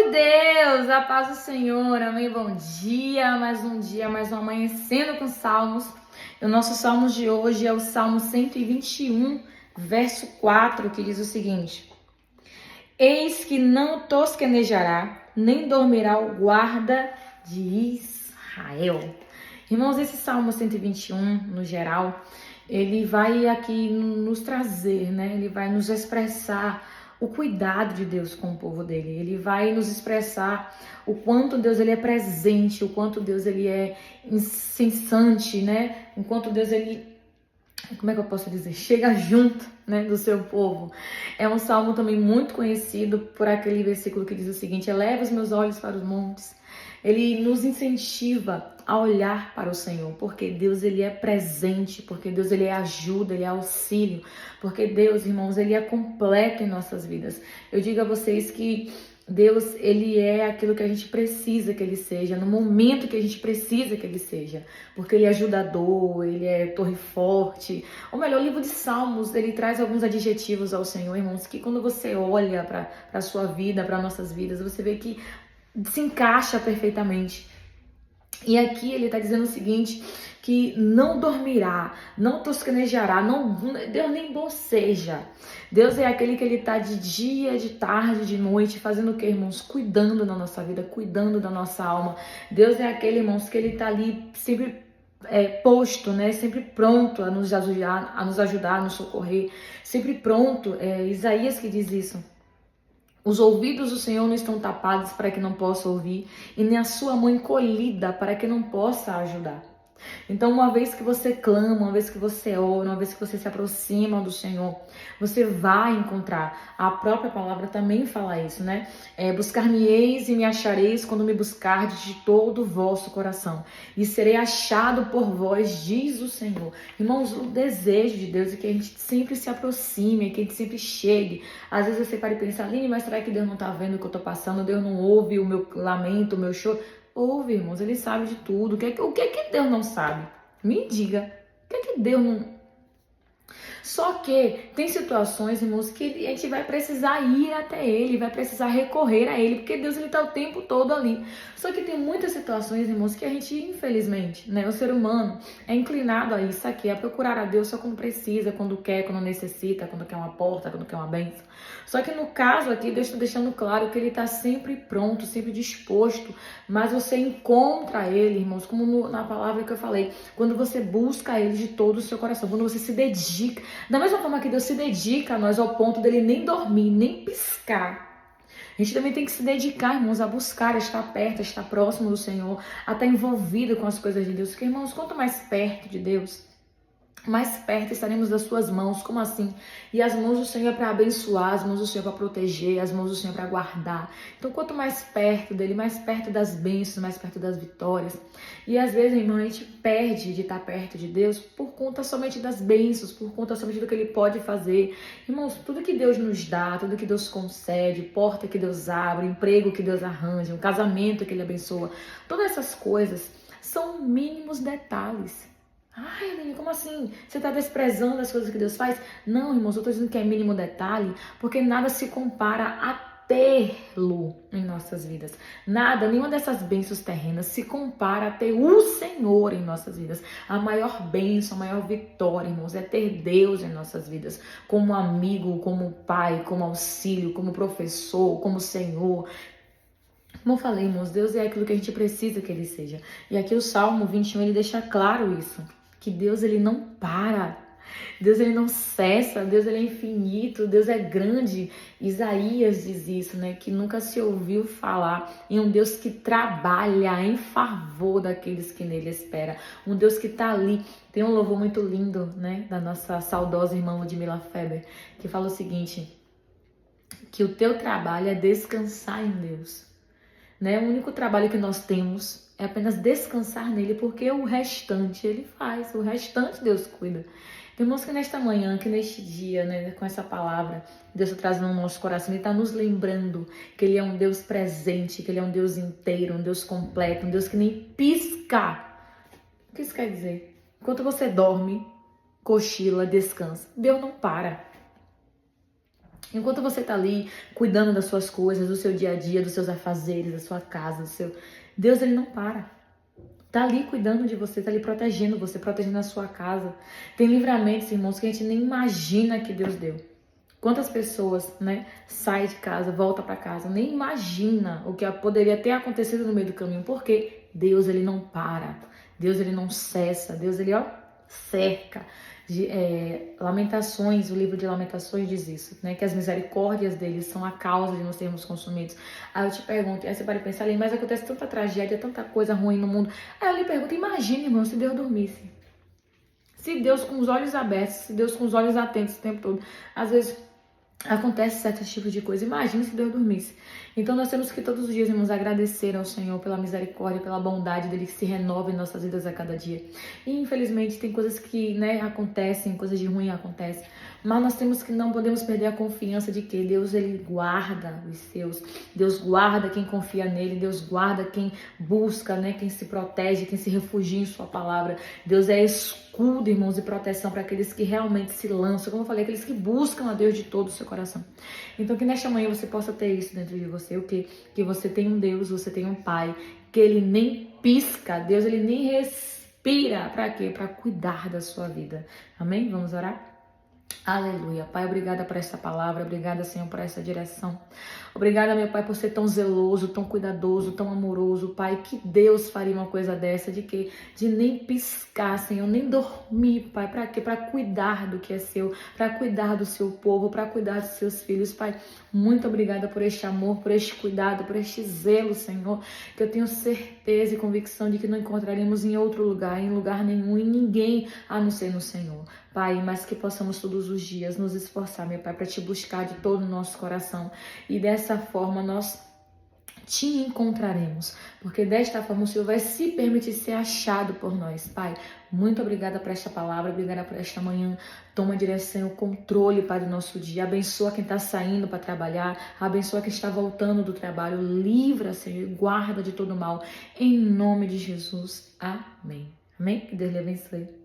de Deus, a paz do Senhor, amém, bom dia, mais um amanhecendo com salmos. E o nosso salmo de hoje é o Salmo 121, verso 4, que diz o seguinte: Eis que não tosquenejará, nem dormirá o guarda de Israel. Irmãos, esse Salmo 121, no geral, ele vai aqui nos trazer, né? Ele vai nos expressar o cuidado de Deus com o povo dele. Ele vai nos expressar o quanto Deus ele é presente, o quanto Deus ele é incessante, né? O quanto Deus ele, como é que eu posso dizer? Chega junto, né, do seu povo. É um salmo também muito conhecido por aquele versículo que diz o seguinte: eleva os meus olhos para os montes. Ele nos incentiva a olhar para o Senhor, porque Deus ele é presente, porque Deus ele é ajuda, ele é auxílio, porque Deus, irmãos, ele é completo em nossas vidas. Eu digo a vocês que Deus, ele é aquilo que a gente precisa que ele seja, no momento que a gente precisa que ele seja, porque ele é ajudador, ele é torre forte. Ou melhor, o livro de Salmos, ele traz alguns adjetivos ao Senhor, irmãos, que quando você olha para a sua vida, para nossas vidas, você vê que se encaixa perfeitamente. E aqui ele está dizendo o seguinte, que não dormirá, não tosquenejará, Deus nem boceja. Deus é aquele que ele está de dia, de tarde, de noite, fazendo o que, irmãos? Cuidando da nossa vida, cuidando da nossa alma. Deus é aquele, irmãos, que ele está ali sempre posto, né? Sempre pronto a nos ajudar, a nos socorrer, sempre pronto. Isaías que diz isso. Os ouvidos do Senhor não estão tapados para que não possa ouvir, e nem a sua mão encolhida para que não possa ajudar. Então, uma vez que você clama, uma vez que você ora, uma vez que você se aproxima do Senhor, você vai encontrar. A própria palavra também fala isso, né? Buscar-me-eis e me achareis quando me buscardes de todo o vosso coração. E serei achado por vós, diz o Senhor. Irmãos, o desejo de Deus é que a gente sempre se aproxime, que a gente sempre chegue. Às vezes você para e pensa, Aline, mas será que Deus não está vendo o que eu estou passando? Deus não ouve o meu lamento, o meu choro? Ouve, irmãos, ele sabe de tudo. O que é que Deus não sabe? Me diga. O que é que Deus não... Só que tem situações, irmãos, que a gente vai precisar ir até ele, vai precisar recorrer a ele, porque Deus ele tá o tempo todo ali. Só que tem muitas situações, irmãos, que a gente, infelizmente, né, o ser humano é inclinado a isso aqui, a procurar a Deus só quando precisa, quando quer, quando necessita, quando quer uma porta, quando quer uma bênção. Só que no caso aqui, Deus está deixando claro que ele está sempre pronto, sempre disposto, mas você encontra ele, irmãos, como na palavra que eu falei, quando você busca ele de todo o seu coração, quando você se dedica. Da mesma forma que Deus se dedica a nós ao ponto dele nem dormir, nem piscar. A gente também tem que se dedicar, irmãos, a buscar, a estar perto, a estar próximo do Senhor, a estar envolvido com as coisas de Deus. Porque, irmãos, quanto mais perto de Deus, mais perto estaremos das suas mãos. Como assim? E as mãos do Senhor é para abençoar, as mãos do Senhor é para proteger, as mãos do Senhor é para guardar. Então, quanto mais perto dele, mais perto das bênçãos, mais perto das vitórias. E às vezes, irmão, a gente perde de estar perto de Deus por conta somente das bênçãos, por conta somente do que ele pode fazer. Irmãos, tudo que Deus nos dá, tudo que Deus concede, porta que Deus abre, emprego que Deus arranja, um casamento que ele abençoa, todas essas coisas são mínimos detalhes. Ai, Aline, como assim? Você está desprezando as coisas que Deus faz? Não, irmãos, eu estou dizendo que é mínimo detalhe, porque nada se compara a tê-lo em nossas vidas. Nada, nenhuma dessas bênçãos terrenas se compara a ter o Senhor em nossas vidas. A maior bênção, a maior vitória, irmãos, é ter Deus em nossas vidas. Como amigo, como pai, como auxílio, como professor, como Senhor. Como eu falei, irmãos, Deus é aquilo que a gente precisa que ele seja. E aqui o Salmo 21, ele deixa claro isso. Que Deus, ele não para. Deus, ele não cessa. Deus, ele é infinito. Deus é grande. Isaías diz isso, né? Que nunca se ouviu falar em um Deus que trabalha em favor daqueles que nele esperam. Um Deus que tá ali. Tem um louvor muito lindo, né? Da nossa saudosa irmã Ludmila Feber, que fala o seguinte, que o teu trabalho é descansar em Deus. Né? O único trabalho que nós temos é apenas descansar nele, porque o restante ele faz, o restante Deus cuida. Temos que nesta manhã, que neste dia, né, com essa palavra, Deus está trazendo no nosso coração, Ele está nos lembrando que Ele é um Deus presente, que Ele é um Deus inteiro, um Deus completo, um Deus que nem pisca. O que isso quer dizer? Enquanto você dorme, cochila, descansa, Deus não para. Enquanto você está ali cuidando das suas coisas, do seu dia a dia, dos seus afazeres, da sua casa, Deus, ele não para. Tá ali cuidando de você, tá ali protegendo você, protegendo a sua casa. Tem livramentos, irmãos, que a gente nem imagina que Deus deu. Quantas pessoas, né, saem de casa, voltam para casa, nem imagina o que poderia ter acontecido no meio do caminho, porque Deus, ele não para, Deus, ele não cessa, Deus, ele, cerca. Lamentações, o livro de Lamentações diz isso, né, que as misericórdias deles são a causa de nós sermos consumidos. Aí eu te pergunto, aí você pode pensar ali, mas acontece tanta tragédia, tanta coisa ruim no mundo. Aí eu lhe pergunto, imagine, irmão, se Deus dormisse. Se Deus com os olhos abertos, se Deus com os olhos atentos o tempo todo, às vezes acontece certos tipos de coisa. Imagina se Deus dormisse. Então nós temos que todos os dias, irmãos, agradecer ao Senhor pela misericórdia, pela bondade dele que se renova em nossas vidas a cada dia. E infelizmente tem coisas que, né, acontecem, coisas de ruim acontecem. Mas nós temos que não podemos perder a confiança de que Deus, ele guarda os seus. Deus guarda quem confia nele. Deus guarda quem busca, né, quem se protege, quem se refugia em sua palavra. Deus é escudo, irmãos, e proteção para aqueles que realmente se lançam. Como eu falei, aqueles que buscam a Deus de todo o seu coração. Então que nesta manhã você possa ter isso dentro de você. O quê? Que você tem um Deus, você tem um Pai, que ele nem pisca. Deus, ele nem respira. Para quê? Para cuidar da sua vida. Amém? Vamos orar? Aleluia. Pai, obrigada por essa palavra, obrigada, Senhor, por essa direção. Obrigada, meu Pai, por ser tão zeloso, tão cuidadoso, tão amoroso, Pai. Que Deus faria uma coisa dessa, de nem piscar, Senhor, nem dormir, Pai. Para quê? Para cuidar do que é seu, para cuidar do seu povo, para cuidar dos seus filhos, Pai. Muito obrigada por este amor, por este cuidado, por este zelo, Senhor, que eu tenho certeza e convicção de que não encontraremos em outro lugar, em lugar nenhum, em ninguém, a não ser no Senhor. Pai, mas que possamos todos os dias nos esforçar, meu Pai, para te buscar de todo o nosso coração. E dessa forma nós te encontraremos, porque desta forma o Senhor vai se permitir ser achado por nós. Pai, muito obrigada por esta palavra, obrigada por esta manhã. Toma a direção, o controle, Pai, do nosso dia. Abençoa quem está saindo para trabalhar, abençoa quem está voltando do trabalho. Livra, Senhor, e guarda de todo mal. Em nome de Jesus. Amém. Amém? Que Deus lhe abençoe.